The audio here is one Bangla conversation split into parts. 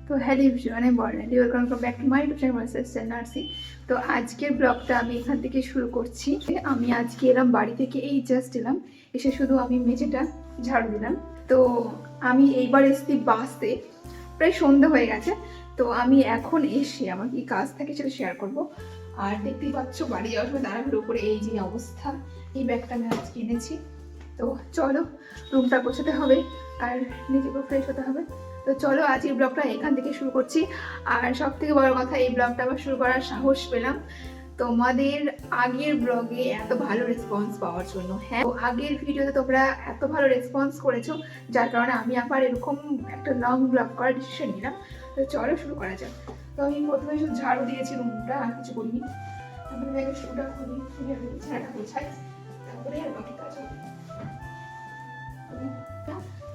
তো হ্যালো এভরিওয়ান, আমি Barnali, welcome back to my YouTube channel sister নার্সি। তো আজকের ব্লগটা আমি এখান থেকে শুরু করছি। আমি আজকে এলাম বাড়ি থেকে, এই জাস্ট এলাম, এসে শুধু আমি মেঝেটা ঝাড়ু দিলাম। তো আমি এইবার এসেছি বাসে, প্রায় সন্ধ্যা হয়ে গেছে। তো আমি এখন এসে আমার কি কাজ থাকে সেটা শেয়ার করব। আর দেখতেই পাচ্ছ বাড়ি যাওয়ার সময় দাঁড়ানোর উপরে এই যে অবস্থা, এই ব্যাগটা আমি আজকে এনেছি। তো চলো, রুমটা গোছাতে হবে আর নিজেকেও ফ্রেশ হতে হবে। তো চলো আজকের ব্লগটা এখান থেকে শুরু করছি। আর সব থেকে বড় কথা, এই ব্লগটা আবার শুরু করার সাহস পেলাম তোমাদের আগের ব্লগে এত ভালো রেসপন্স পাওয়ার জন্য। হ্যাঁ, আগের ভিডিওতে তোমরা এত ভালো রেসপন্স করেছো, যার কারণে আমি আবার এরকম একটা লং ব্লগ করার ডিসিশন নিলাম। তো চলো শুরু করা যাক। তো আমি প্রথমে শুধু ঝাড়ু দিয়েছি রুমটা, আর কিছু করিনি। তারপরে ব্যাগের শুটা খুলি, বিছানাটা গোছাই, তারপরে আর বাকি কাজ হবে।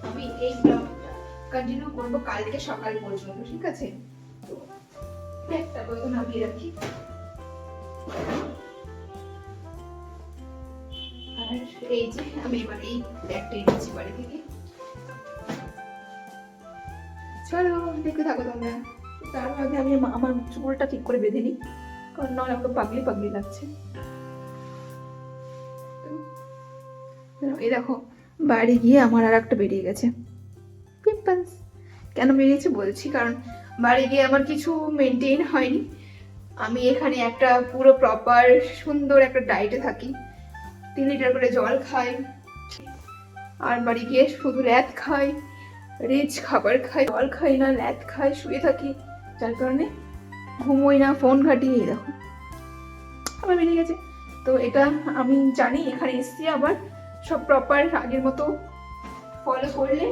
আমি এই ব্লগটা কন্টিনিউ করবো কালকে সকাল পর্যন্ত, ঠিক আছে? তো ব্যাগটা বইতে নামিয়ে রাখি। আর এই যে আমি এবার এই ব্যাগটা এনেছি বাড়ি থেকে। চলো দেখতে থাকো তোমরা। তার আগে আমি আমার চুলটা ঠিক করে বেঁধে নিই, কারণ নয় আমাকে পাগলি পাগলি লাগছে। এই দেখো, বাড়ি গিয়ে আমার আর একটা বেরিয়ে গেছে পিম্পলস। কেন বেরিয়েছে বলছি, কারণ বাড়ি গিয়ে আমার কিছু মেনটেন হয়নি। আমি এখানে একটা পুরো প্রপার সুন্দর একটা ডায়েটে থাকি, 3 লিটার করে জল খাই, আর বাড়ি গিয়ে শুধু ল্যাদ খাই, রিচ খাবার খাই, জল খাই না, ল্যাদ খাই, শুয়ে থাকি, যার কারণে ঘুমোই না, ফোন ঘাঁটি। এই দেখো আবার বেরিয়ে গেছে। তো এটা আমি জানি, এখানে এসছি আবার সব প্রপার আগের মতো ফলো করলে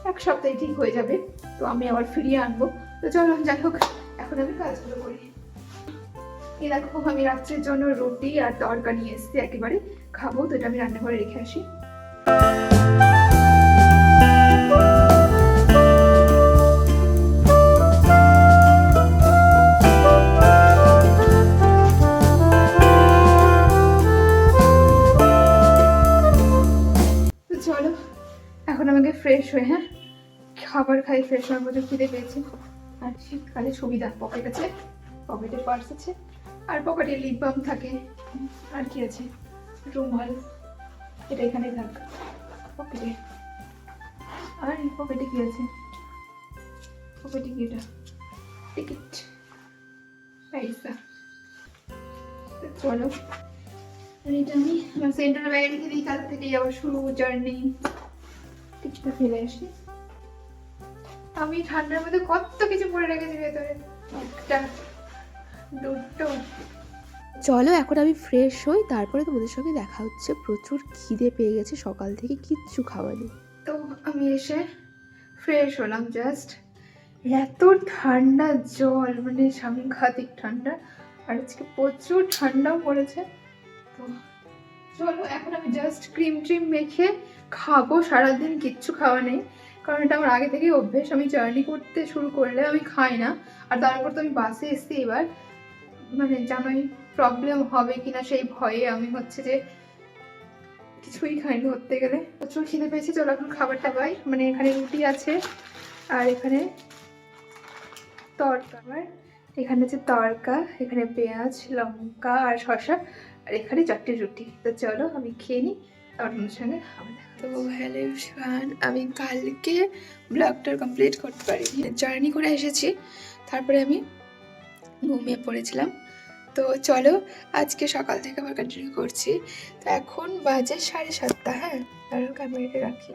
1 সপ্তাহে ঠিক হয়ে যাবে। তো আমি আবার ফিরিয়ে আনবো। তো চলো, যাই হোক, এখন আমি কাজগুলো করি। এই দেখো, আমি রাত্রের জন্য রুটি আর তরকা নিয়ে এসেছি, একেবারে খাবো। তো এটা আমি রান্নাঘরে রেখে আসি। তো চলো এখন আমাকে ফ্রেশ হয়ে, হ্যাঁ, খাবার খাই, ফ্রেশ হওয়ার মধ্যে খিদে পেয়েছে। আর শীতকালে সুবিধা, পকেট আছে, পকেটে পার্স আছে, আর পকেটে লিপ বাম থাকে, আর কি আছে, রুমাল, এটা এখানে থাক পকেটে। আর এই পকেটে কি আছে, পকেটে কি, এটা টিকিট, পয়সা। চলো, এটা আমি সেন্টার ব্যাগে রেখে দিই, কাল থেকে যাওয়া শুরু জার্নি। টিকিটটা ফেলে আসি। আমি ঠান্ডার মধ্যে কত কিছু পরে রেখেছি ভেতরে, একটা দুটো। চলো এখন আমি ফ্রেশ হই, তারপরে তোমাদের সঙ্গে দেখা হচ্ছে। প্রচুর খিদে পেয়ে গেছে, সকাল থেকে কিচ্ছু খাওয়া নেই। তো আমি এসে ফ্রেশ হলাম জাস্ট। এত ঠান্ডা জল, মানে সাংঘাতিক ঠান্ডা, আর আজকে প্রচুর ঠান্ডাও পড়েছে। তো চলো এখন আমি জাস্ট ক্রিম ট্রিম মেখে খাবো। সারাদিন কিচ্ছু খাওয়া নেই, কারণ এটা আমার আগে থেকেই অভ্যেস। আমি জার্নি করতে শুরু করলে আমি খাই না। আর তারপর তো আমি বাসে এসছি এবার, মানে জানোই প্রবলেম হবে কিনা সেই ভয়ে আমি হচ্ছে যে কিছুই খাইনি ধরতে গেলে। প্রচুর খিদে পেয়েছে, চলো এখন খাবারটা পাই। মানে এখানে রুটি আছে, আর এখানে তরকা, এখানে আছে তরকা, এখানে পেঁয়াজ, লঙ্কা আর শসা, আর এখানে 4টে রুটি। তো চলো আমি খেয়ে নিই, আর আপনার সঙ্গে খাবার দেখা। তো হ্যালো এভরিওয়ান, আমি কালকে ব্লগটা কমপ্লিট করতে পারিনি, জার্নি করে এসেছি, তারপরে আমি ঘুমিয়ে পড়েছিলাম। তো চলো আজকে সকাল থেকে আবার কন্টিনিউ করছি। তো এখন বাজে 7:30, হ্যাঁ, আর ক্যামেরাটা রাখি।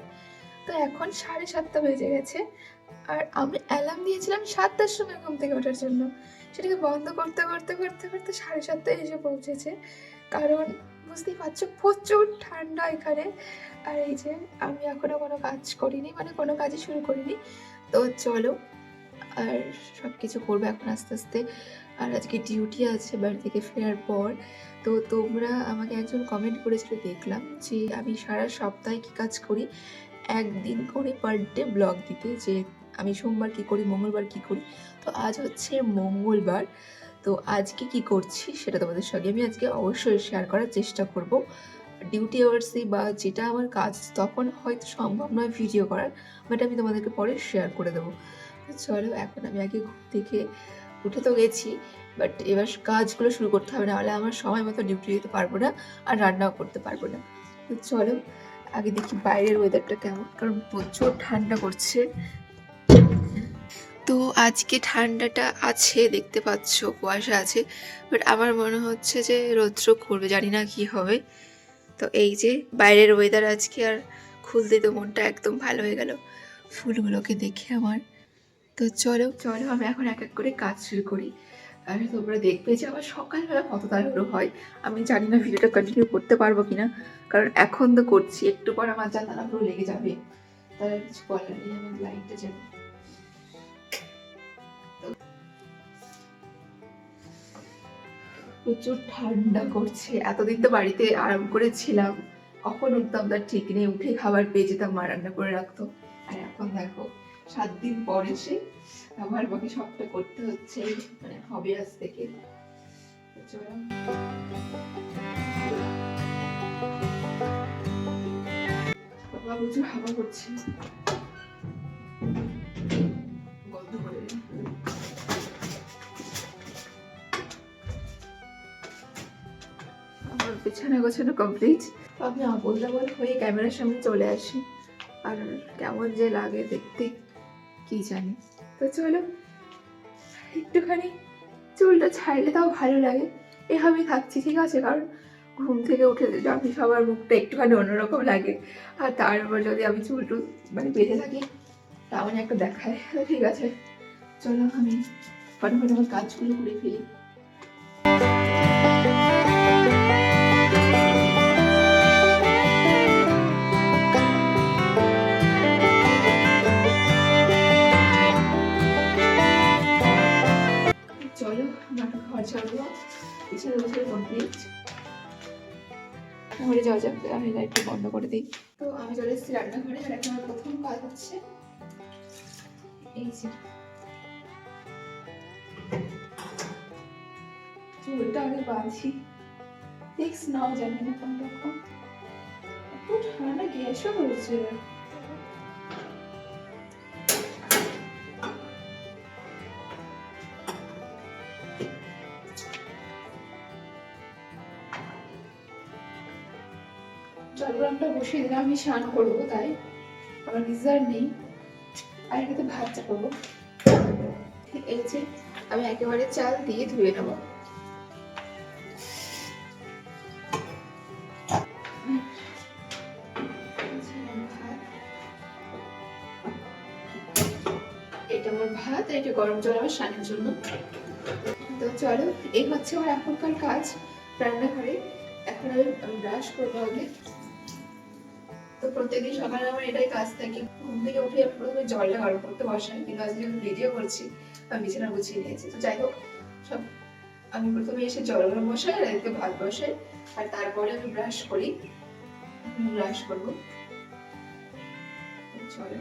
তো এখন 7:30 বেজে গেছে, আর আমি অ্যালার্ম দিয়েছিলাম 7টার সময় ঘুম থেকে ওঠার জন্য। সেটাকে বন্ধ করতে করতে করতে করতে 7:30 এসে পৌঁছেছে, কারণ বুঝতেই পারছো প্রচুর ঠান্ডা এখানে। আর এই যে আমি এখনও কোনো কাজ করিনি, মানে কোনো কাজই শুরু করিনি। তো চলো, আর সব কিছু করবো এখন আস্তে আস্তে। আর আজকে ডিউটি আছে বাড়ি থেকে ফেরার পর। তো তোমরা আমাকে একজন কমেন্ট করেছিল, দেখলাম যে আমি সারা সপ্তাহে কী কাজ করি, একদিন করে পার ডে ব্লগ দিতে, যে আমি সোমবার কী করি, মঙ্গলবার কী করি। তো আজ হচ্ছে মঙ্গলবার, তো আজকে কি করছি সেটা তোমাদের সঙ্গে আমি আজকে অবশ্যই শেয়ার করার চেষ্টা করব। ডিউটি আওয়ার্সে বা যেটা আমার কাজ, তখন হয়তো সম্ভব নয় ভিডিও করার, বাট আমি তোমাদেরকে পরে শেয়ার করে দেবো। তো চলো এখন আমি আগে ঘুম থেকে উঠে তো গেছি, বাট এবার কাজগুলো শুরু করতে হবে, নাহলে আমার সময় মতো ডিউটি দিতে পারবো না আর রান্নাও করতে পারবো না। তো চলো আগে দেখি বাইরের ওয়েদারটা কেমন, কারণ প্রচুর ঠান্ডা করছে। তো আজকে ঠান্ডাটা আছে, দেখতে পাচ্ছ কুয়াশা আছে, বাট আমার মনে হচ্ছে যে রৌদ্র করবে, জানি না কি হবে। তো এই যে বাইরের ওয়েদার আজকে, আর খুলতে তো মনটা একদম ভালো হয়ে গেল ফুলগুলোকে দেখে আমার। তো চলো চলো আমি এখন এক এক করে কাজ শুরু করি, আর তোমরা দেখবে যে আমার সকালবেলা কত তাড়াহুড়ো হয়। আমি জানি না ভিডিওটা কন্টিনিউ করতে পারবো কিনা, কারণ এখন তো করছি, একটু পর আমার যা তাড়াহুড়ো লেগে যাবে, তার কিছু বলার নেই, আমার লাইটটা যাবে। প্রচুর ঠান্ডা করছে, এতদিন তো বাড়িতে আরাম করেছিলাম, কখন উঠতাম তার ঠিক নেই, উঠে খাবার পেয়ে যেতাম, মা রান্না করে রাখতো। আর এখন দেখো 7 দিন পর এসে আবার আমাকে সবটা করতে হচ্ছে, মানে হবে আজ থেকে। তো চলো বাবা, প্রচুর হাওয়া করছে, বন্ধ করে দিই। আমার বিছানা গোছানো কমপ্লিট। আমি আবোল তাবোল হয়ে ক্যামেরার সামনে চলে আসি, আর কেমন যে লাগে দেখতে কি জানি। তো চলো একটুখানি চুলটা ছাড়লে তাও ভালো লাগে, এভাবেই থাকছি ঠিক আছে, কারণ ঘুম থেকে উঠে আমি সবার মুখটা একটুখানি অন্যরকম লাগে, আর তার উপর যদি আমি চুল টুল মানে বেঁধে থাকি তেমন একটা দেখায়। তো ঠিক আছে চলো আমি ফটাফট আমার কাজগুলো করে ফেলি। চলো আমার ঘর ছাড়বো, বিছানা গোছানো কমপ্লিট, ঘরে যাওয়া যাবে, আমি লাইটটা বন্ধ করে দিই। তো আমি চলে এসেছি রান্নাঘরে, আর এখন আমার প্রথম কাজ হচ্ছে এই যে চুলটা আগে বাঁধি, টেক্স নাও জানি না কোন রকম, এত ঠান্ডা গ্যাসও হচ্ছে। জল গরমটা বসিয়ে দিলাম, আমি স্নান করবো তাই, আমার গিজার নেই, আর এটাতে ভাত চাপাবো। এই যে আমি একেবারে চাল দিয়ে ধুয়ে নেবো। এটা আমার ভাত, এটা গরম জল আমার স্নানের জন্য। তো চলো এই হচ্ছে আমার এখনকার কাজ রান্নাঘরে। এখন আমি ব্রাশ করবো আগে। তো প্রত্যেকদিন সকালে আমার এটাই কাজ থাকে, ঘুম থেকে উঠে আমি প্রথমে জলটা গরম করতে বসাই, কিন্তু আজকে আমি ভিডিও করছি, আমি বিছানা গুছিয়ে নিয়েছি। তো যাই হোক সব আমি প্রথমে এসে জল গরম বসাই, আর এদিকে ভাত বসাই, আর তারপরে আমি ব্রাশ করি, ব্রাশ করবো। চলো,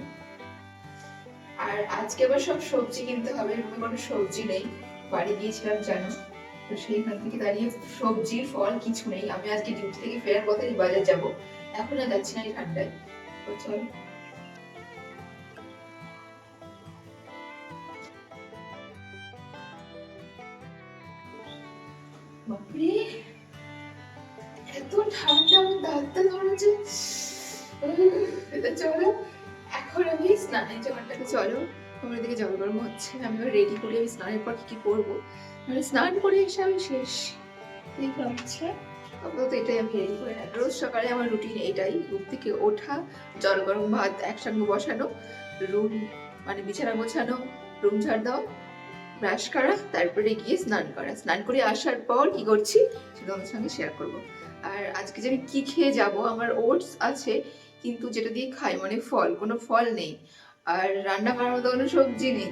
আর আজকে আবার সব সবজি কিনতে হবে, রুমে কোনো সবজি নেই, বাড়ি গিয়েছিলাম জানো, তো সেইখান থেকে দাঁড়িয়ে সবজি ফল কিছু নেই। আমি আজকে ডিউটি থেকে ফেরার পথে বাজার যাব, এখন আর যাচ্ছি না এই ঠান্ডায়। তো চল বাপরে, এত ঠান্ডা আমার দাঁতটা ধরেছে। চলো এখন আমি স্নানের জলটাকে, চলো আমার দিকে জল গরম হচ্ছে, আমি রেডি করি, আমি স্নানের পর কি করবো, মানে স্নান করে এসে আমি শেষ। ঠিক আছে আপাতত এটাই আমি রেডি করে রাখি, রোজ সকালে আমার রুটিন এটাই, ঘুম থেকে ওঠা, জল গরম ভাত একসঙ্গে বসানো, রুম মানে বিছানা গোছানো, রুম ঝাড় দেওয়া, ব্রাশ করা, তারপরে গিয়ে স্নান করা, স্নান করে আসার পর কি করছি সেটা তোমাদের সঙ্গে শেয়ার করবো। আর আজকে যে আমি কি খেয়ে যাব, আমার ওটস আছে কিন্তু যেটা দিয়ে খাই মানে ফল, কোনো ফল নেই, আর রান্না করার মতো কোনো সবজি নেই,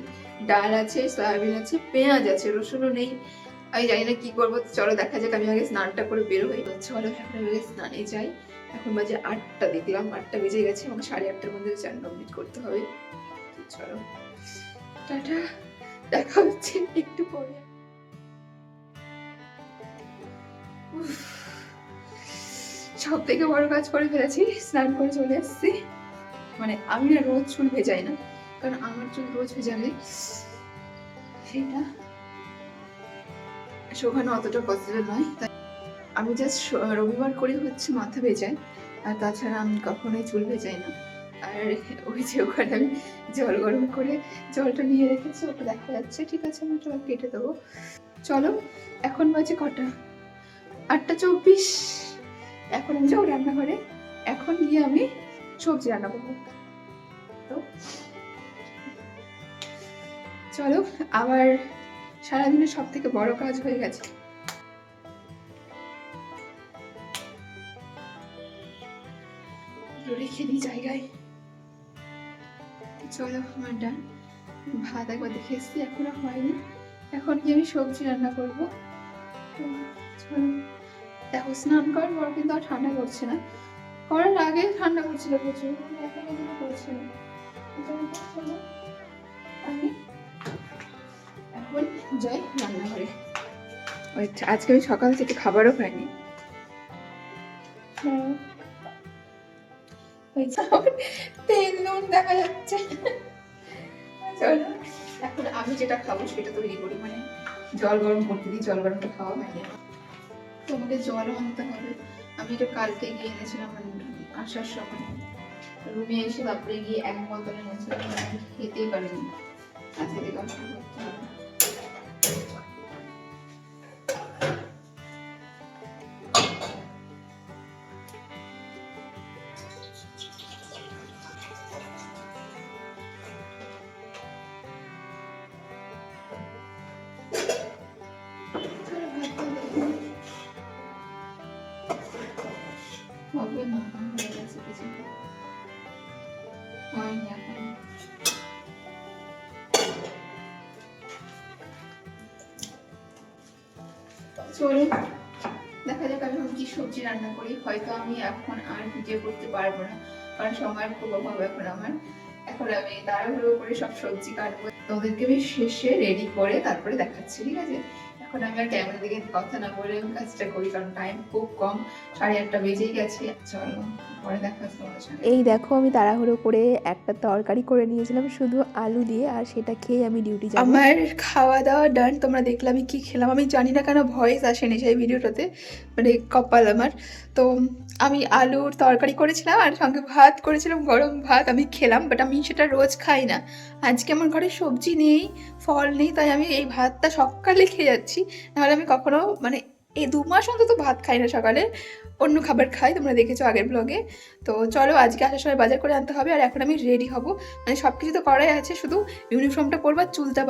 ডাল আছে, সয়াবিন আছে, পেঁয়াজ আছে, রসুনও নেই, আমি জানি না কি করবো। চলো দেখা যাক, আমি আগে স্নানটা করে বের হই। চলো এখন আমি আগে স্নানে যাই, এখন বাজে 8টা, দেখলাম 8টা বেজে গেছে, আমাকে 8:30টার মধ্যে চান কমপ্লিট করতে হবে। চলো টাটা, দেখা হচ্ছে একটু পরে। সব থেকে বড় কাজ করে ফেলেছি, স্নান করে চলে এসেছি, মানে আমি না রোজ চুল ভেজাই না, কারণ আমার চুল রোজ ভেজালে সেটা শোকানো অতটা পসিবল নয়। তাই আমি জাস্ট রবিবার করে হচ্ছে মাথা ভেজাই, আর তাছাড়া আমি কখনোই চুল ভেজাই না। আর ওই যে ওখানে আমি জল গরম করে জলটা নিয়ে রেখেছি, ওটা দেখা যাচ্ছে। ঠিক আছে, আমি জল কেটে দেবো। চলো, এখন বাজে কটা? 8:24। এখন আমি যাবো রান্নাঘরে, এখন গিয়ে আমি সবজি রান্না করবো। তো চলো, আমার সারাদিনের সব থেকে বড় কাজ হয়ে গেছে। রেখে দিই জায়গায়। চলো, আমার ডান। ভাত একবার দেখে এসছি, এখনো হয়নি। এখন কি আমি সবজি রান্না করবো। চলো, দেখো স্নান করার পর কিন্তু আর ঠান্ডা করছে না। করার আগে ঠান্ডা করছিল প্রচুর, এখন এগুলো করছে না। চলো, আমি এখন যাই রান্নাঘরে। আজকে আমি সকাল থেকে খাবারও খাইনি। তেল নুন দেখা যাচ্ছে। চলো, এখন আমি যেটা খাবো সেটা তৈরি করি, মানে জল গরম করতে দিই। জল গরমটা খাওয়া হয়নি, তোমাকে জলও আনতে হবে। আমি এটা কালকে গিয়ে এনেছিলাম, আসার সময় রুমে এসে তারপরে গিয়ে এক বোতল এনেছিলাম, আমি খেতেই পারিনি। আজকে থেকে শুরু করতে হবে। হবে না, হয়ে গেছে কিছু হয়নি এখন। চলো, দেখা যাক আমি কি সবজি রান্না করি। হয়তো আমি এখন আর ভিডিও করতে পারবো না, কারণ সময়ের খুব অভাব এখন আমার। এখন আমি তাড়াহুড়ো করে সব সবজি কাটবো, তোদেরকে আমি শেষে রেডি করে তারপরে দেখাচ্ছি, ঠিক আছে? এখন আমি আর ক্যামেরা দিকে কথা না বলে আমি কাজটা করি, কারণ টাইম খুব কম। 8:30 বেজেই গেছে। চলো, পরে দেখাচ্ছি তোমাদের সঙ্গে। এই দেখো, আমি তাড়াহুড়ো করে একটা তরকারি করে নিয়েছিলাম শুধু আলু দিয়ে, আর সেটা খেয়ে আমি ডিউটি যাব। আমার খাওয়া দাওয়া ডান। তোমরা দেখলে আমি কি খেলাম। আমি জানি না কেন ভয়েস আসেনি সেই ভিডিওটাতে, মানে কপাল আমার। তো আমি আলুর তরকারি করেছিলাম আর সঙ্গে ভাত করেছিলাম, গরম ভাত আমি খেলাম। বাট আমি সেটা রোজ খাই না। আজকে আমার ঘরে সবজি নেই, ফল নেই, তাই আমি এই ভাতটা সকালে খেয়ে যাচ্ছি। নাহলে আমি কখনো, মানে এই 2 মাস অন্তত ভাত খাই না সকালে, অন্য খাবার খাই, তোমরা দেখেছো আগের ব্লগে। তো চলো, আজকে আসার সময় বাজার করে আনতে হবে। আর এখন আমি রেডি হব, মানে সব কিছু তো করাই আছে, শুধু ইউনিফর্মটা পরবো, চুলটা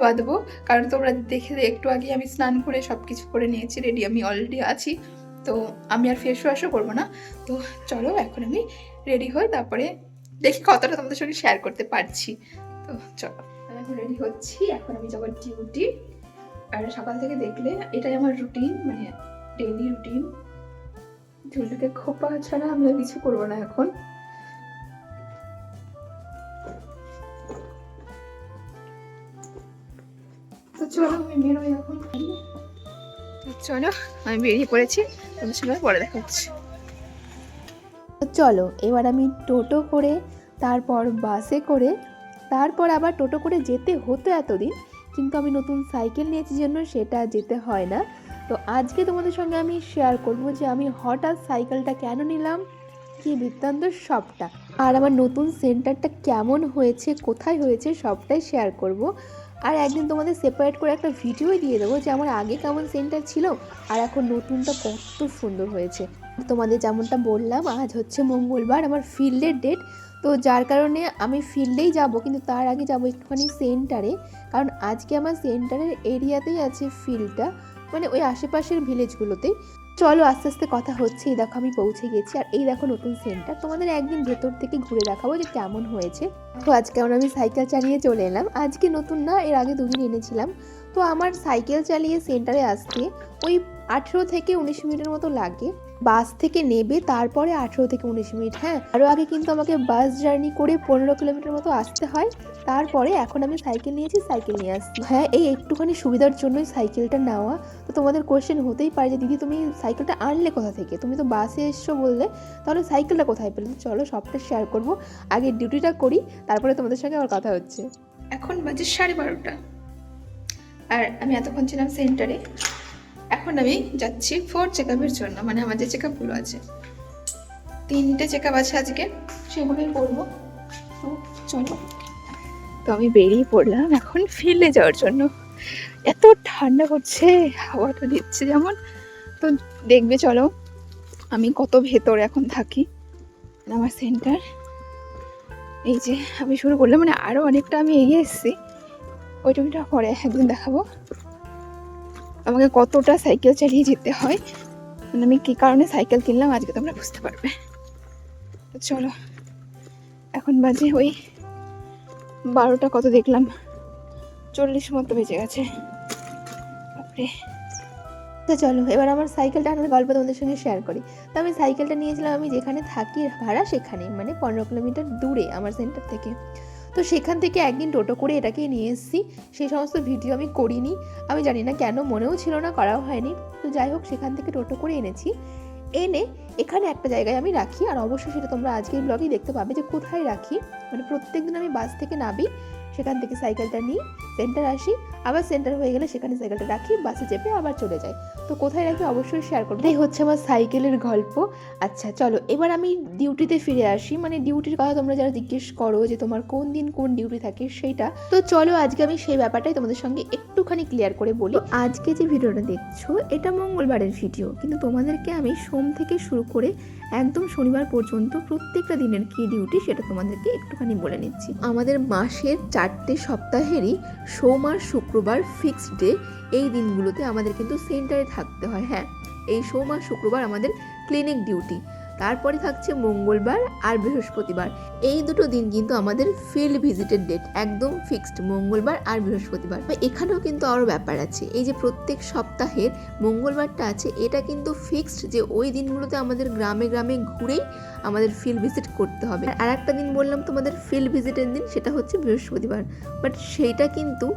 বাঁধবো। কারণ তোমরা দেখে একটু আগে আমি স্নান করে সব কিছু করে নিয়েছি, রেডি আমি অলরেডি আছি। তো আমি আর ফেস ওয়াশও করবো না। তো চলো, এখন আমি রেডি হই, তারপরে দেখি কতটা তোমাদের সঙ্গে শেয়ার করতে পারছি। তো চলো, আমি এখন রেডি হচ্ছি, এখন আমি যাবো ডিউটি। আর সকাল থেকে দেখলে এটাই আমার রুটিন, মানে ডেইলি রুটিন। চুলটাকে খোপা ছাড়া আমি আর কিছু করবো না এখন। তো চলো, আমি বেরোই এখন। চলো, আমি বেরিয়ে পড়েছি, তোমার সঙ্গে পরে দেখা হচ্ছে। চলো, এবার আমি টোটো করে, তারপর বাসে করে, তারপর আবার টোটো করে যেতে হতো এতদিন, কিন্তু আমি নতুন সাইকেল নিয়েছি জন্য সেটা যেতে হয় না। তো আজকে তোমাদের সঙ্গে আমি শেয়ার করব যে আমি হঠাৎ সাইকেলটা কেন নিলাম, কি বৃত্তান্ত সবটা, আর আমার নতুন সেন্টারটা কেমন হয়েছে, কোথায় হয়েছে, সবটাই শেয়ার করব। আর একদিন তোমাদের সেপারেট করে একটা ভিডিওই দিয়ে দেবো যে আমার আগে কেমন সেন্টার ছিল আর এখন নতুনটা কত সুন্দর হয়েছে। তোমাদের যেমনটা বললাম, আজ হচ্ছে মঙ্গলবার, আমার ফিল্ডের ডেট। তো যার কারণে আমি ফিল্ডেই যাব, কিন্তু তার আগে যাব একটুখানি সেন্টারে, কারণ আজকে আমার সেন্টারের এরিয়াতেই আছে ফিল্ডটা, মানে ওই আশেপাশের ভিলেজগুলোতেই। চলো, আস্তে আস্তে কথা হচ্ছে। এই দেখো আমি পৌঁছে গেছি, আর এই দেখো নতুন সেন্টার। তোমাদের একদিন ভেতর থেকে ঘুরে দেখাবো যে কেমন হয়েছে। তো আজকে আমি সাইকেল চালিয়ে চলে এলাম। আজকে নতুন না, এর আগে 2 দিন এনেছিলাম। তো আমার সাইকেল চালিয়ে সেন্টারে আসতে ওই 18 থেকে 19 মিনিটের মতো লাগে। বাস থেকে নেবে তারপরে 18 থেকে 19 মিনিট। হ্যাঁ, আরও আগে কিন্তু আমাকে বাস জার্নি করে 15 কিলোমিটার মতো আসতে হয়। তারপরে এখন আমি সাইকেল নিয়েছি, সাইকেল নিয়ে আসছি। হ্যাঁ, এই একটুখানি সুবিধার জন্যই সাইকেলটা নেওয়া। তো তোমাদের কোয়েশ্চেন হতেই পারে যে দিদি তুমি সাইকেলটা আনলে কোথা থেকে, তুমি তো বাসে এসছো বললে, তাহলে সাইকেলটা কোথায় পেলে? চলো সবটা শেয়ার করবো, আগে ডিউটিটা করি, তারপরে তোমাদের সঙ্গে আমার কথা হচ্ছে। এখন বাজে 12:30 আর আমি এতক্ষণ ছিলাম সেন্টারে। এখন আমি যাচ্ছি 4 চেকআপের জন্য, মানে আমার যে চেকআপগুলো আছে, 3টে চেকআপ আছে আজকে, সেগুলোই করবো। তো চলো, তো আমি বেরিয়ে পড়লাম এখন ফিল্ডে যাওয়ার জন্য। এত ঠান্ডা করছে, হাওয়াটা দিচ্ছে যেমন, তো দেখবে চলো আমি কত ভেতরে এখন থাকি। আমার সেন্টার এই যে আমি শুরু করলাম, মানে আরও অনেকটা আমি এগিয়ে এসেছি, ওইটুকুটা পরে একদিন দেখাবো আমাকে কতটা সাইকেল চালিয়ে যেতে হয়, মানে আমি কী কারণে সাইকেল কিনলাম আজকে তোমরা বুঝতে পারবে। তো চলো, এখন বাজে ওই 12টা কত দেখলাম, 40 মতো বেজে গেছে। বাপরে। তো চলো এবার আমার সাইকেলটা আনার গল্প তোমাদের সঙ্গে শেয়ার করি। তো আমি সাইকেলটা নিয়েছিলাম আমি যেখানে থাকি ভাড়া সেখানে, মানে 15 কিলোমিটার দূরে আমার সেন্টার থেকে। তো সেখান থেকে একদিন টোটো করে এটাকে নিয়ে এসেছি। সেই সমস্ত ভিডিও আমি করিনি, আমি জানি না কেন, মনেও ছিল না, করাও হয়নি। তো যাই হোক, সেখান থেকে টোটো করে এনেছি, এনে এখানে একটা জায়গায় আমি রাখি। আর অবশ্যই সেটা তোমরা আজকের ব্লগেই দেখতে পাবে যে কোথায় রাখি। মানে প্রত্যেক দিন আমি বাস থেকে নামি, সেখান থেকে সাইকেলটা নিই, সেন্টার আসি, আবার সেন্টার হয়ে গেলে সেখানে সাইকেলটা রাখি, বাসে চেপে আবার চলে যাই। তো কোথায় রাখি অবশ্যই শেয়ার করবো। এই হচ্ছে আমার সাইকেলের গল্প। আচ্ছা চলো এবার আমি ডিউটিতে ফিরে আসি। মানে ডিউটির কথা তোমরা যারা জিজ্ঞেস করো যে তোমার কোন দিন কোন ডিউটি থাকে সেইটা, তো চলো আজকে আমি সেই ব্যাপারটাই তোমাদের সঙ্গে একটুখানি ক্লিয়ার করে বলি। আজকে যে ভিডিওটা দেখছো এটা মঙ্গলবারের ভিডিও, কিন্তু তোমাদেরকে আমি সোম থেকে শুরু করে একদম শনিবার পর্যন্ত প্রত্যেকটা দিনের কি ডিউটি সেটা তোমাদেরকে একটুখানি বলে নিচ্ছি। আমাদের মাসের 4টে সপ্তাহেরই সোম আর শুক্রবার ফিক্সড ডে, এই দিনগুলোতে আমাদের কিন্তু সেন্টারে থাকতে হয়। হ্যাঁ, এই সোম আর শুক্রবার আমাদের ক্লিনিক ডিউটি। তারপরে থাকছে মঙ্গলবার আর বৃহস্পতিবার, এই দুটো দিন কিন্তু আমাদের ফিল্ড ভিজিটের ডেট, একদম ফিক্সড, মঙ্গলবার আর বৃহস্পতিবার। এখানেও কিন্তু আরও ব্যাপার আছে, এই যে প্রত্যেক সপ্তাহের মঙ্গলবারটা আছে, এটা কিন্তু ফিক্সড যে ওই দিনগুলোতে আমাদের গ্রামে গ্রামে ঘুরেই আমাদের ফিল্ড ভিজিট করতে হবে। আর একটা দিন বললাম তোমাদের ফিল্ড ভিজিটের দিন, সেটা হচ্ছে বৃহস্পতিবার, বাট সেইটা কিন্তু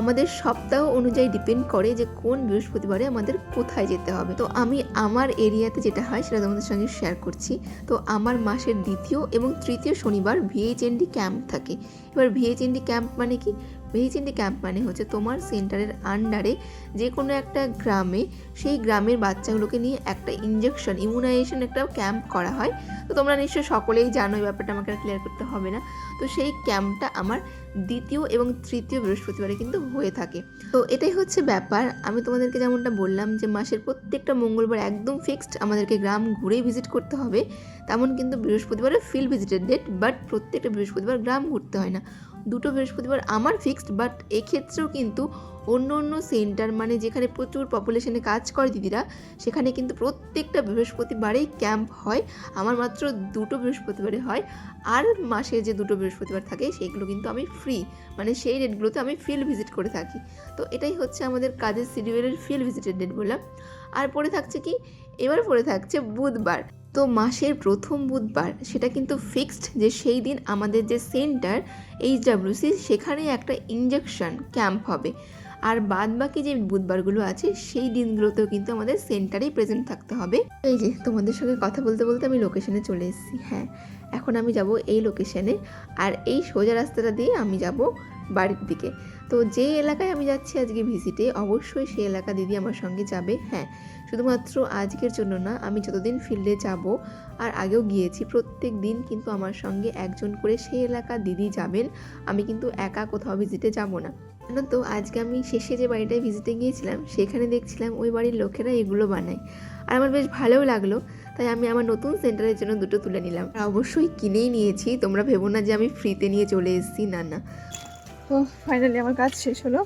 আমাদের সপ্তাহ অনুযায়ী ডিপেন্ড করে যে কোন বৃহস্পতিবারে আমাদের কোথায় যেতে হবে। তো আমি আমার এরিয়াতে যেটা হয় সেটা তোমাদের সঙ্গে শেয়ার করছি। তো আমার মাসের 2য় এবং 3য় শনিবার ভিএইচএনডি ক্যাম্প থাকে। এবার ভিএইচএনডি ক্যাম্প মানে কি? ভিএইচএনডি ক্যাম্প মানে হচ্ছে তোমার সেন্টারের আন্ডারে যে কোনো একটা গ্রামে, সেই গ্রামের বাচ্চাগুলোকে নিয়ে একটা ইনজেকশন, ইমিউনাইজেশন একটা ক্যাম্প করা হয়। তো তোমরা নিশ্চয়ই সকলেই জানো, এই ব্যাপারটা আমাকে আর ক্লিয়ার করতে হবে না। তো সেই ক্যাম্পটা আমার 2য় এবং 3য় বৃহস্পতিবারে কিন্তু হয়ে থাকে। তো এটাই হচ্ছে ব্যাপার। আমি তোমাদেরকে যেমনটা বললাম যে মাসের প্রত্যেকটা মঙ্গলবার একদম ফিক্সড আমাদেরকে গ্রাম ঘুরেই ভিজিট করতে হবে, তেমন কিন্তু বৃহস্পতিবারে ফিল্ড ভিজিটের ডেট, বাট প্রত্যেকটা বৃহস্পতিবার গ্রাম ঘুরতে হয় না। 2টো বৃহস্পতিবার আমার ফিক্সড, বাট এক্ষেত্রেও কিন্তু অন্য অন্য সেন্টার, মানে যেখানে প্রচুর পপুলেশনে কাজ করে দিদিরা, সেখানে কিন্তু প্রত্যেকটা বৃহস্পতিবারেই ক্যাম্প হয়। আমার মাত্র 2টো বৃহস্পতিবারে হয়, আর মাসে যে 2টো বৃহস্পতিবার থাকে সেইগুলো কিন্তু আমি ফ্রি, মানে সেই ডেটগুলোতে আমি ফিল্ড ভিজিট করে থাকি। তো এটাই হচ্ছে আমাদের কাজের শিডিউলের ফিল্ড ভিজিটের ডেট বললাম। আর পরে থাকছে কি, এবার পরে থাকছে বুধবার। তো মাসের প্রথম বুধবার সেটা কিন্তু ফিক্সড, যে সেই দিন আমাদের যে সেন্টার HWC সেখানে একটা ইনজেকশন ক্যাম্প হবে। আর বাদ বাকি যে বুধবারগুলো আছে সেই দিনগুলোতেও কিন্তু আমাদের সেন্টারেই প্রেজেন্ট থাকতে হবে। এই যে তোমাদের সঙ্গে কথা বলতে বলতে আমি লোকেশনে চলে এসেছি। হ্যাঁ, এখন আমি যাব এই লোকেশনে, আর এই সোজা রাস্তাটা দিয়ে আমি যাব বাড়ির দিকে। তো যে এলাকায় আমি যাচ্ছি আজকে ভিজিটে, অবশ্যই সেই এলাকা দিদি আমার সঙ্গে যাবে। হ্যাঁ, শুধুমাত্র আজকের জন্য না, আমি যতদিন ফিল্ডে যাব আর আগেও গিয়েছি, প্রত্যেক দিন কিন্তু আমার সঙ্গে একজন করে সেই এলাকা দিদি যাবেন। আমি কিন্তু একা কোথাও ভিজিটে যাব না। তো আজকে আমি শেষে যে বাড়িটায় ভিজিটে গিয়েছিলাম সেখানে দেখছিলাম ওই বাড়ির লোকেরা এগুলো বানায়, আর আমার বেশ ভালোও লাগলো। তাই আমি আমার নতুন সেন্টারের জন্য 2টো তুলে নিলাম। আর অবশ্যই কিনেই নিয়েছি, তোমরা ভেবো না যে আমি ফ্রিতে নিয়ে চলে এসেছি, না না। তো ফাইনালি আমার কাজ শেষ হলো,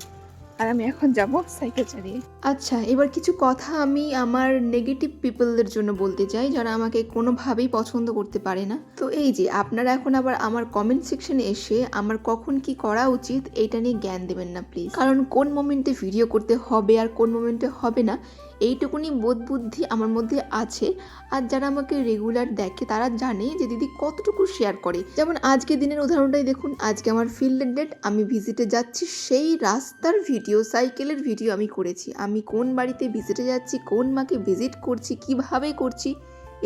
আর আমি এখন যাব সাইকেল চালিয়ে। আচ্ছা, এবার কিছু কথা আমি আমার নেগেটিভ পিপলদের জন্য বলতে চাই, যারা আমাকে কোনোভাবেই পছন্দ করতে পারে না। তো এই যে আপনারা এখন আবার আমার কমেন্ট সেকশনে এসে আমার কখন কি করা উচিত এইটা নিয়ে জ্ঞান দেবেন না প্লিজ। কারণ কোন মোমেন্টে ভিডিও করতে হবে আর কোন মোমেন্টে হবে না এইটুকুনি বোধ বুদ্ধি আমার মধ্যে আছে। আর যারা আমাকে রেগুলার দেখে তারা জানে যে দিদি কতটুকু শেয়ার করে। যেমন আজকে দিনের উদাহরণটাই দেখুন, আজকে আমার ফিল্ডের ডেট, আমি ভিজিটে যাচ্ছি, সেই রাস্তার ভিডিও, সাইকেলের ভিডিও আমি করেছি। আমি কোন বাড়িতে ভিজিটে যাচ্ছি, কোন মাকে ভিজিট করছি, কিভাবে করছি,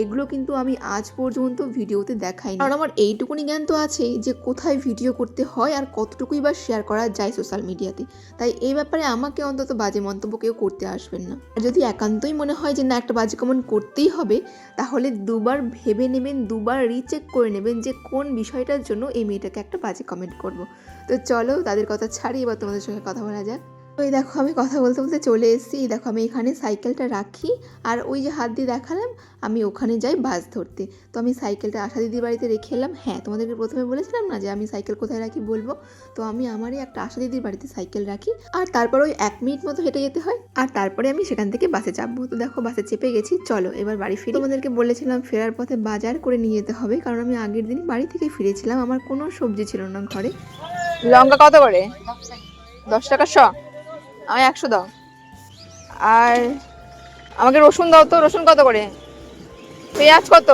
এগুলো কিন্তু আমি আজ পর্যন্ত ভিডিওতে দেখাইনি। কারণ আমার এইটুকুনি জ্ঞান তো আছে যে কোথায় ভিডিও করতে হয় আর কতটুকুই বা শেয়ার করা যায় সোশ্যাল মিডিয়াতে। তাই এই ব্যাপারে আমাকে অন্তত বাজে মন্তব্য কেউ করতে আসবেন না। আর যদি একান্তই মনে হয় যে না একটা বাজে কমেন্ট করতেই হবে, তাহলে দুবার ভেবে নেবেন, দুবার রিচেক করে নেবেন যে কোন বিষয়টার জন্য এই মেয়েটাকে একটা বাজে কমেন্ট করব। তো চলো তাদের কথা ছাড়িয়ে এবার তোমাদের সঙ্গে কথা বলা যাক। তো এই দেখো আমি কথা বলতে বলতে চলে এসেছি। এই দেখো আমি এখানে সাইকেলটা রাখি আর ওই যে হাত দিয়ে দেখালাম আমি ওখানে যাই বাস ধরতে। তো আমি সাইকেলটা আশা দিদির বাড়িতে রেখে এলাম। হ্যাঁ, তোমাদেরকে প্রথমে বলেছিলাম না যে আমি সাইকেল কোথায় রাখি বলবো। তো আমি আমারই একটা আশা দিদির বাড়িতে সাইকেল রাখি আর তারপর ওই 1 মিনিট মতো হেঁটে যেতে হয় আর তারপরে আমি সেখান থেকে বাসে চাপবো। তো দেখো বাসে চেপে গেছি, চলো এবার বাড়ি ফিরি। তোমাদেরকে বলেছিলাম ফেরার পথে বাজার করে নিয়ে যেতে হবে, কারণ আমি আগের দিনই বাড়ি থেকে ফিরেছিলাম, আমার কোনো সবজি ছিল না ঘরে। লঙ্কা কত করে? 10 টাকা শ। আমি 100 দাও। আর আমাকে রসুন দাও তো, রসুন কত করে? পেঁয়াজ কত?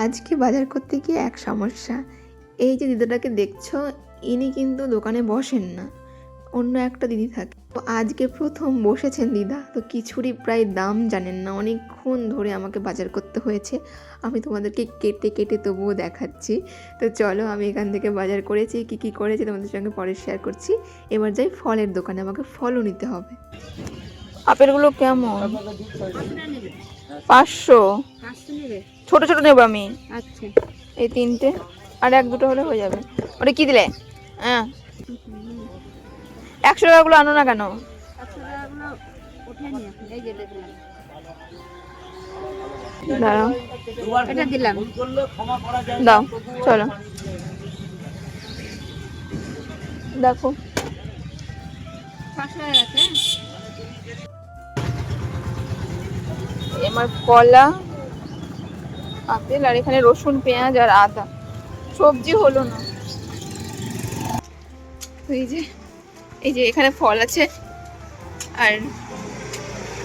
আজকে বাজার করতে গিয়ে এক সমস্যা, এই যে দিদাটাকে দেখছো ইনি কিন্তু দোকানে বসেন না, অন্য একটা দিদি থাকে। তো আজকে প্রথম বসেছেন দিদা, তো কিছুরই প্রায় দাম জানেন না, অনেকক্ষণ ধরে আমাকে বাজার করতে হয়েছে। আমি তোমাদেরকে কেটে কেটে তবুও দেখাচ্ছি। তো চলো আমি এখান থেকে বাজার করেছি, কি কি করেছি তোমাদের সঙ্গে পরে শেয়ার করছি। এবার যাই ফলের দোকানে, আমাকে ফলও নিতে হবে। আপেলগুলো কেমন? 500 ছোট ছোট নেবো আমি। আচ্ছা, এই 3টে আর 1-2টো হলে হয়ে যাবে। ওটা কি দিলে? হ্যাঁ 100 টাকাগুলো আনো না কেন? দাঁড়াও, এটা দিলাম, দাও চলো। দেখো আমার কলা, আপেল আর এখানে রসুন, পেঁয়াজ আর আদা। সবজি হলো না। এই যে এখানে ফল আছে আর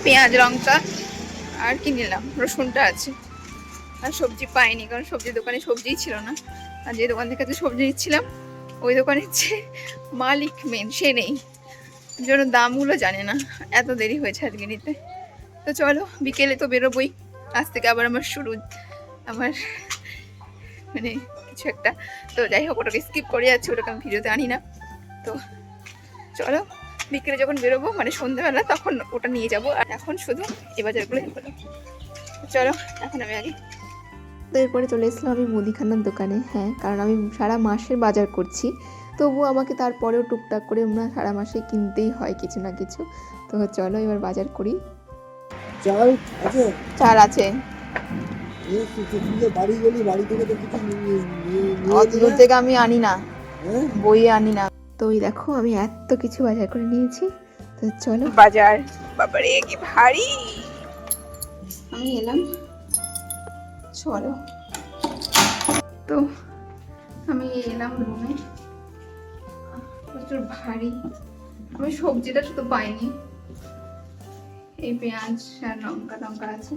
পেঁয়াজ, লঙ্কা আর কি নিলাম, রসুনটা আছে। আর সবজি পাইনি, কারণ সবজির দোকানে সবজিই ছিল না। আর যে দোকান থেকে সবজি নিচ্ছিলাম ওই দোকানের যে মালিক মেন সে নেই, জন্য দামগুলো জানে না। এত দেরি হয়েছে আজকে নিতে। তো চলো বিকেলে তো বেরোবই, আজ থেকে আবার আমার শুরু, আমার মানে কিছু একটা। তো যাই হোক ওটাকে স্কিপ করে যাচ্ছি, ওটাকে আমি ভিডিওতে আনি না। তো চলো বিকেলে যখন বেরোবো মানে সন্ধ্যাবেলা তখন ওটা নিয়ে যাব। আর এখন শুধু এ বাজারগুলো হলো। চলো এখন আমি আগে। তো এরপরে চলে এসলাম আমি মুদিখানার দোকানে। হ্যাঁ, কারণ আমি সারা মাসের বাজার করছি, তবু আমাকে তারপরেও টুকটাক করে আমরা সারা মাসে কিনতেই হয় কিছু না কিছু। তো চলো এবার বাজার করি। চাল আছে, অত দূর থেকে আমি আনি না, বইয়ে আনি না। তো ওই দেখো আমি এত কিছু বাজার করে নিয়েছি। তো চলো বাজার, বাবারে কি ভারী। আমি এলাম, চলো। তো আমি এলাম রুমে, প্রচুর ভারী। আমি সবজিটা শুধু পাইনি, এই পেঁয়াজ আর লঙ্কা টঙ্কা আছে।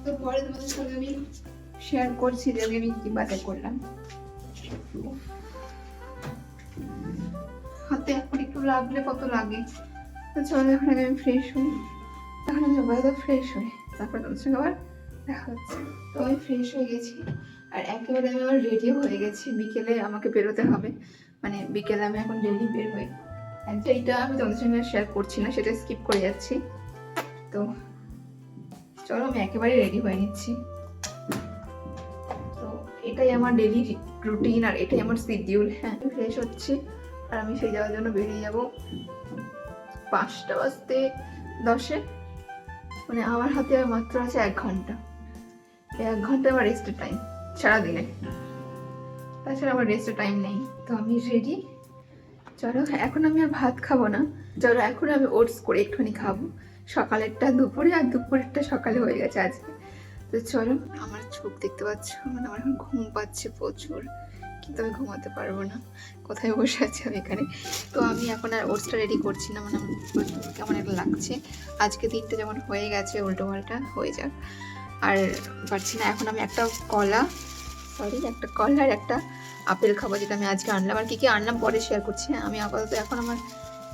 তো পরে তোমাদের সঙ্গে আমি শেয়ার করছি যে আমি কি বাজার করলাম। হাতে এখন একটু লাগলে কত লাগে। তো চলো এখন আগে আমি ফ্রেশ হই, এখন আমি ফ্রেশ হই, তারপর তোমাদের সঙ্গে আবার দেখা হচ্ছে। তো আমি ফ্রেশ হয়ে গেছি আর একেবারে আমি আবার রেডিও হয়ে গেছি। বিকেলে আমাকে বেরোতে হবে, মানে বিকেলে আমি এখন ডেলি বের হই। এইটা আমি তোমাদের সঙ্গে শেয়ার করছি না, সেটা স্কিপ করে যাচ্ছি। তো চলো আমি একেবারে রেডি হয়ে নিচ্ছি। তো এটাই আমার ডেলি রুটিন আর এটাই আমার শিডিউল। হ্যাঁ, আমি ফ্রেশ হচ্ছি আর আমি সেই যাওয়ার জন্য বেরিয়ে যাব 5টা বাজতে 10-এ। মানে আমার হাতে মাত্র আছে 1 ঘন্টা। এই 1 ঘন্টা আমার রেস্টের টাইম সারাদিনে, তাছাড়া আমার রেস্টের টাইম নেই। তো আমি রেডি, চলো এখন আমি আর ভাত খাবো না, চলো এখন আমি ওটস করে একটুখানি খাবো। সকালেরটা দুপুরে আর দুপুরেরটা সকালে হয়ে গেছে আজকে। তো চলো, আমার চোখ দেখতে পাচ্ছ, মানে আমার এখন ঘুম পাচ্ছে প্রচুর, কিন্তু আমি ঘুমাতে পারবো না, কোথায় বসে আছি আমি এখানে। তো আমি এখন আর ওটসটা রেডি করছি না, মানে আমার কেমন একটা লাগছে। আজকে দিনটা যেমন হয়ে গেছে, উল্টো পাল্টা হয়ে যাক, আর পারছি না। এখন আমি একটা কলা আর একটা আপেল খাবো, যেটা আমি আজকে আনলাম। আর কি কি আনলাম পরে শেয়ার করছি। আমি আপাতত এখন আমার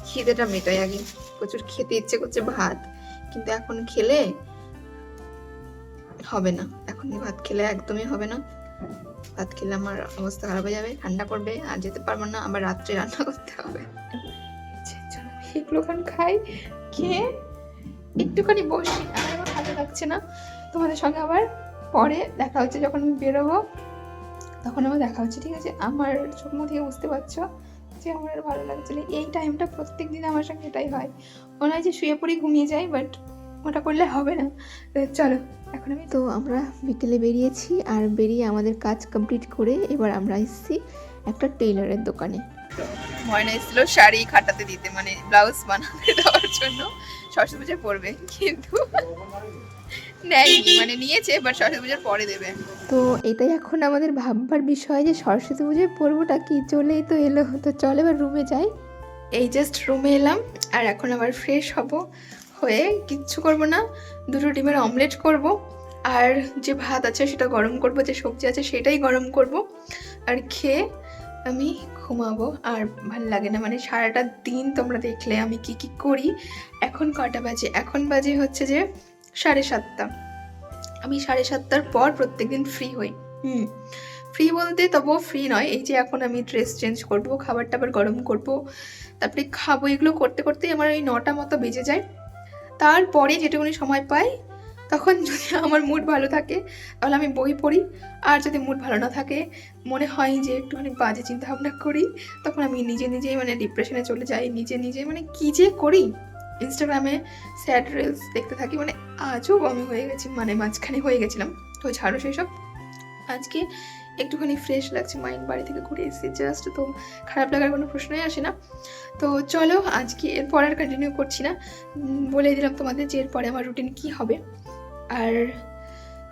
খিদেটা মেটাই আগে, প্রচুর খেতে ইচ্ছে করছে ভাত, কিন্তু এখন খেলে হবে না, এখনই ভাত খেলে একদমই হবে না। ভাত খেলে আমার অবস্থা খারাপ হয়ে যাবে, ঠান্ডা করবে, আর যেতে পারবো না, আবার রাত্রে রান্না করতে হবে। এগুলো খাই, খেয়ে একটুখানি বসি, আমার আবার ভালো লাগছে না। তোমাদের সঙ্গে আবার পরে দেখা হচ্ছে, যখন আমি বেরোবো তখন আবার দেখা হচ্ছে, ঠিক আছে? আমার চোখ মুখ থেকে বুঝতে পারছো যে আমার আর ভালো লাগছে না। এই টাইমটা প্রত্যেক দিন আমার সঙ্গে এটাই হয়, মনে হয় যে শুয়ে পড়ে ঘুমিয়ে যাই, বাট ওটা করলে হবে না। চলো এখন আমি, তো আমরা বিকেলে বেরিয়েছি, আর বেরিয়ে আমাদের কাজ কমপ্লিট করে এবার আমরা এসেছি একটা টেইলারের দোকানে। ময়না এসেছিল শাড়ি খাটাতে দিতে, মানে ব্লাউজ বানাতে দেওয়ার জন্য, সরস্বতী পূজায় পরবে, কিন্তু নেয়নি, মানে নিয়েছে, বাট সরস্বতী পূজার পরে দেবে। তো এটাই এখন আমাদের ভাববার বিষয় যে সরস্বতী পুজোয় পরবোটা কি, চলেই তো এলো। তো চল এবার রুমে যাই। এই জাস্ট রুমে এলাম, আর এখন আবার ফ্রেশ হব, হয়ে কিচ্ছু করব না, দুটো ডিমের অমলেট করব, আর যে ভাত আছে সেটা গরম করব, যে সবজি আছে সেটাই গরম করব, আর খেয়ে আমি ঘুমাবো। আর ভালো লাগে না, মানে সারাটা দিন তোমরা দেখলে আমি কি কি করি। এখন কটা বাজে? এখন বাজে হচ্ছে যে 7:30। আমি 7:30টার পর প্রত্যেকদিন ফ্রি হই। ফ্রি বলতে তবুও ফ্রি নয়, এই যে এখন আমি ড্রেস চেঞ্জ করব, খাবার টাবার গরম করব, তারপরে খাবো, এগুলো করতে করতেই আমার ওই 9টা মতো বেজে যায়। তারপরে যেটুকুনি সময় পাই, তখন যদি আমার মুড ভালো থাকে তাহলে আমি বই পড়ি, আর যদি মুড ভালো না থাকে, মনে হয় যে একটুখানি বাজে চিন্তা ভাবনা করি, তখন আমি নিজেই মানে ডিপ্রেশনে চলে যাই, নিজে মানে কী যে করি। ইনস্টাগ্রামে স্যাড রিলস দেখতে থাকি, মানে আজও আমি হয়ে গেছি, মানে মাঝখানে হয়ে গেছিলাম। তো ছাড়ো সেই সব, আজকে একটুখানি ফ্রেশ লাগছে, মাইন্ড বাড়ি থেকে ঘুরে এসেছি জাস্ট, তো খারাপ লাগার কোনো প্রশ্নই আসে না। তো চলো আজকে এরপর আর কন্টিনিউ করছি না, বলে দিলাম তোমাদের যে এরপরে আমার রুটিন কি হবে। আর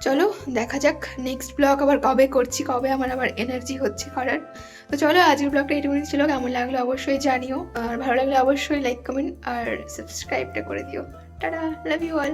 চলো দেখা যাক নেক্সট ব্লগ আবার কবে করছি, কবে আমার আবার এনার্জি হচ্ছে করার। তো চলো আজকের ব্লগটা এইটুকুনি ছিল, কেমন লাগলো অবশ্যই জানিও, আর ভালো লাগলে অবশ্যই লাইক কমেন্ট আর সাবস্ক্রাইবটা করে দিও। টাটা, লাভ ইউ অল।